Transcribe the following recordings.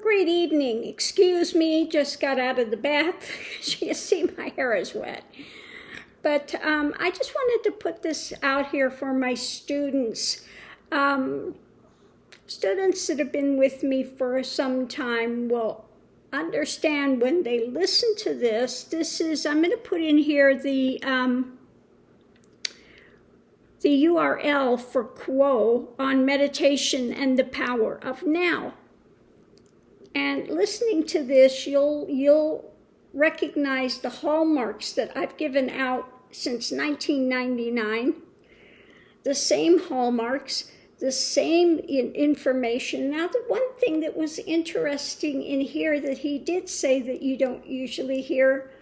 great evening. Excuse me, just got out of the bath. You see my hair is wet. But I just wanted to put this out here for my students. Students that have been with me for some time will understand when they listen to this. I'm going to put in here the URL for Quo on meditation and the power of now. And listening to this, you'll recognize the hallmarks that I've given out since 1999. The same hallmarks, the same information. Now, the one thing that was interesting in here that he did say that you don't usually hear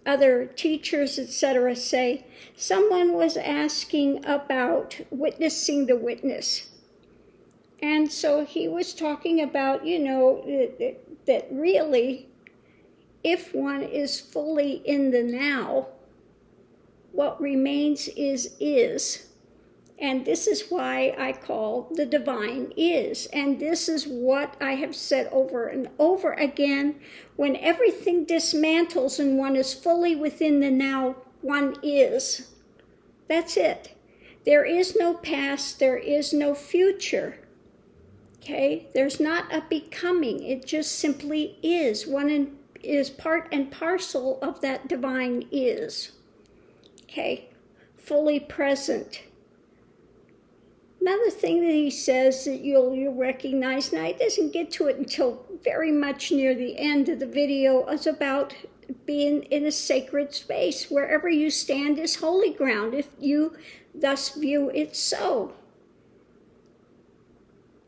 other teachers, etc., say, someone was asking about witnessing the witness. And so he was talking about, that really, if one is fully in the now, what remains is. And this is why I call the divine is. And this is what I have said over and over again. When everything dismantles and one is fully within the now, one is. That's it. There is no past, there is no future. Okay? There's not a becoming. It just simply is. One is part and parcel of that divine is. Okay? Fully present. Another thing that he says that you'll recognize, now he doesn't get to it until very much near the end of the video, is about being in a sacred space. Wherever you stand is holy ground, if you thus view it so.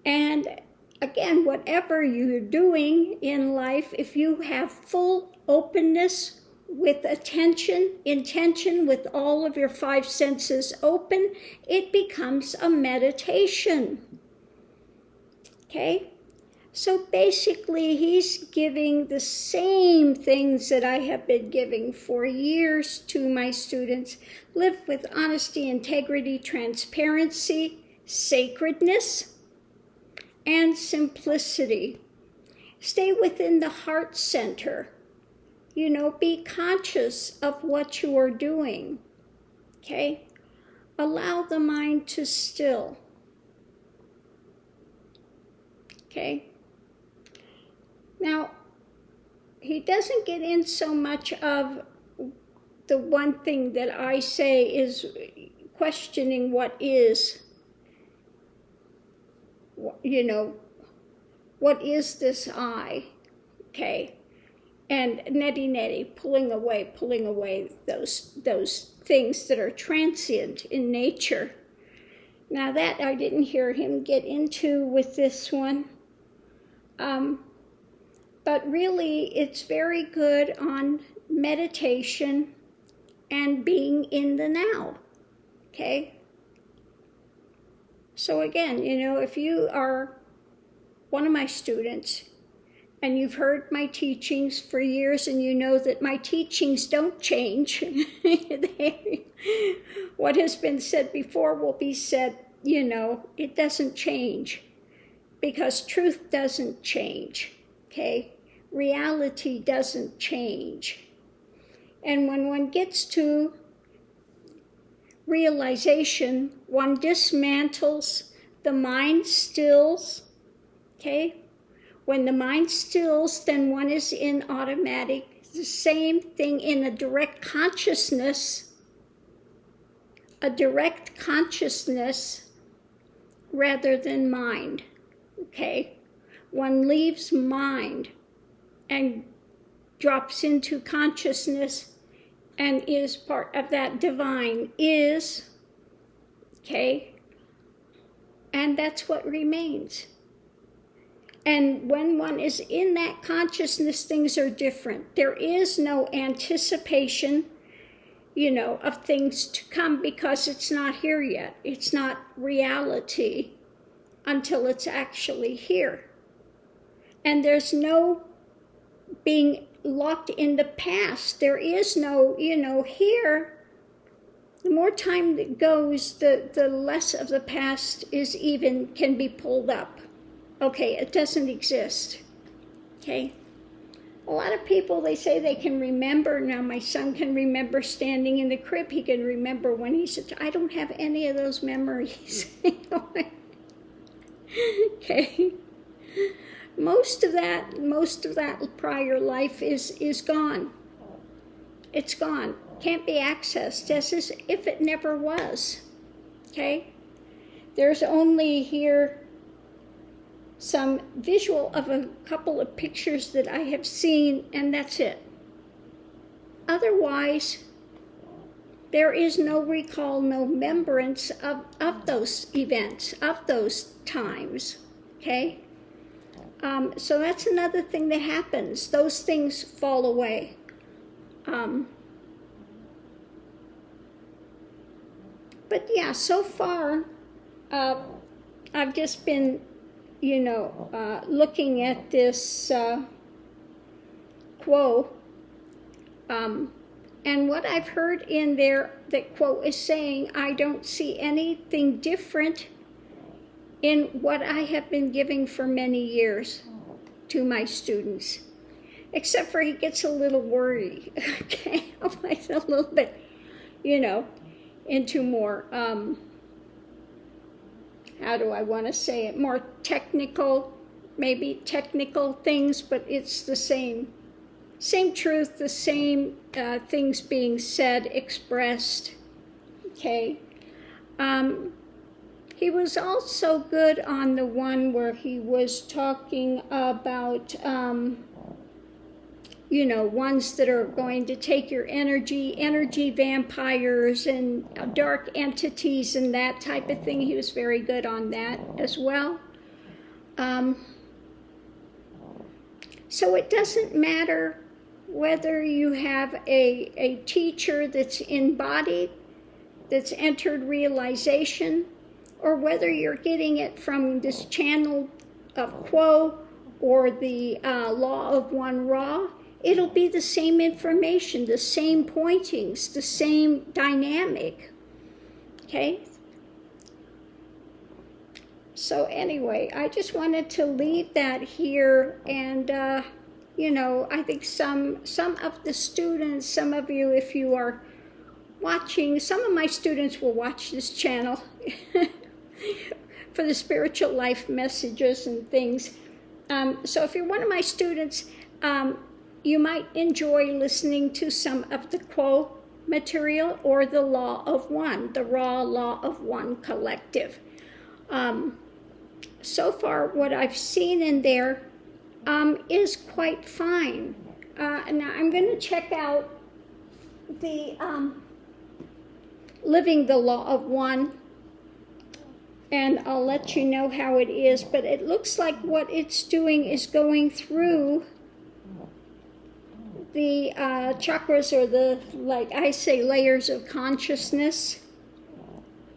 And again, whatever you're doing in life, if you have full openness with attention, intention, with all of your 5 senses open, it becomes a meditation. Okay? So basically, he's giving the same things that I have been giving for years to my students. Live with honesty, integrity, transparency, sacredness, and simplicity. Stay within the heart center. Be conscious of what you are doing. Okay? Allow the mind to still. Okay? Now, he doesn't get in so much of the one thing that I say is questioning what is. What is this I? Okay? And neti, pulling away those things that are transient in nature. Now that I didn't hear him get into with this one. But really, it's very good on meditation and being in the now. Okay? So again, if you are one of my students, and you've heard my teachings for years, and you know that my teachings don't change. What has been said before will be said, it doesn't change. Because truth doesn't change, okay? Reality doesn't change. And when one gets to realization, one dismantles, the mind stills, okay? When the mind stills, then one is in automatic. The same thing in a direct consciousness rather than mind, okay? One leaves mind and drops into consciousness and is part of that divine is, okay? And that's what remains. And when one is in that consciousness, things are different. There is no anticipation, of things to come because it's not here yet. It's not reality until it's actually here. And there's no being locked in the past. There is no, here. The more time that goes, the less of the past can be pulled up. Okay, it doesn't exist. Okay? A lot of people, they say they can remember. Now, my son can remember standing in the crib. He can remember when he said, I don't have any of those memories. Okay? Most of that prior life is gone. It's gone. Can't be accessed as if it never was. Okay? There's only here some visual of a couple of pictures that I have seen, and that's it. Otherwise, there is no recall, no remembrance of those events, of those times. Okay? So that's another thing that happens. Those things fall away. But yeah, so far, I've just been, looking at this quo, and what I've heard in there, that quote is saying, I don't see anything different in what I have been giving for many years to my students, except for he gets a little worried, okay, a little bit, into more, how do I want to say it, more technical, maybe technical things, but it's the same truth, the same things being said, expressed, okay. He was also good on the one where he was talking about, ones that are going to take your energy vampires and dark entities and that type of thing. He was very good on that as well. So it doesn't matter whether you have a teacher that's embodied, that's entered realization, or whether you're getting it from this channel of Quo or the Law of One Raw. It'll be the same information, the same pointings, the same dynamic, okay? So anyway, I just wanted to leave that here, and I think some of the students, some of you, if you are watching, some of my students will watch this channel for the spiritual life messages and things. So if you're one of my students, you might enjoy listening to some of the Quo material or the Law of One, the Raw Law of One collective. So far, what I've seen in there is quite fine. Now I'm going to check out the Living the Law of One, and I'll let you know how it is, but it looks like what it's doing is going through the chakras, or the, like I say, layers of consciousness.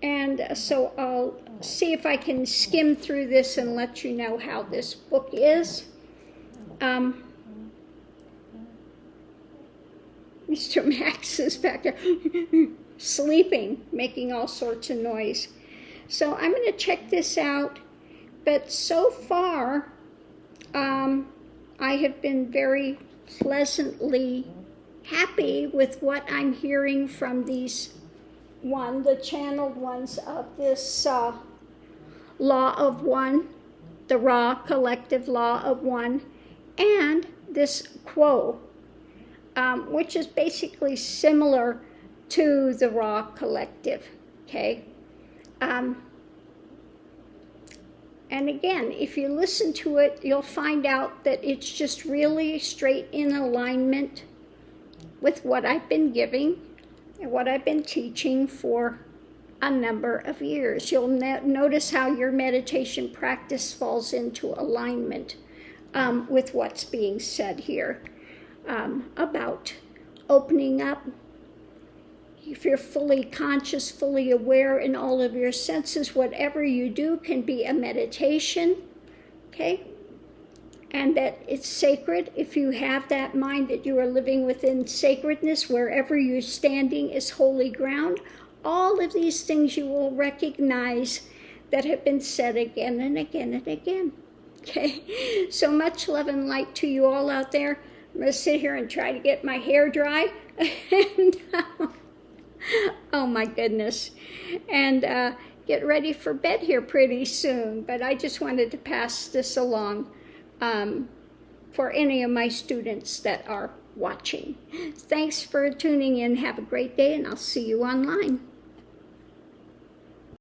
And so I'll see if I can skim through this and let you know how this book is. Mr. Max is back there sleeping, making all sorts of noise. So I'm going to check this out, but so far I have been very pleasantly happy with what I'm hearing from these the channeled ones of this Law of One, the Raw Collective Law of One, and this Quo, which is basically similar to the Raw Collective, okay? And again, if you listen to it, you'll find out that it's just really straight in alignment with what I've been giving and what I've been teaching for a number of years. You'll notice how your meditation practice falls into alignment with what's being said here about opening up. If you're fully conscious, fully aware in all of your senses, whatever you do can be a meditation, okay? And that it's sacred. If you have that mind that you are living within sacredness, wherever you're standing is holy ground. All of these things you will recognize that have been said again and again and again. Okay, so much love and light to you all out there. I'm going to sit here and try to get my hair dry. And, oh my goodness. And get ready for bed here pretty soon. But I just wanted to pass this along for any of my students that are watching. Thanks for tuning in. Have a great day, and I'll see you online.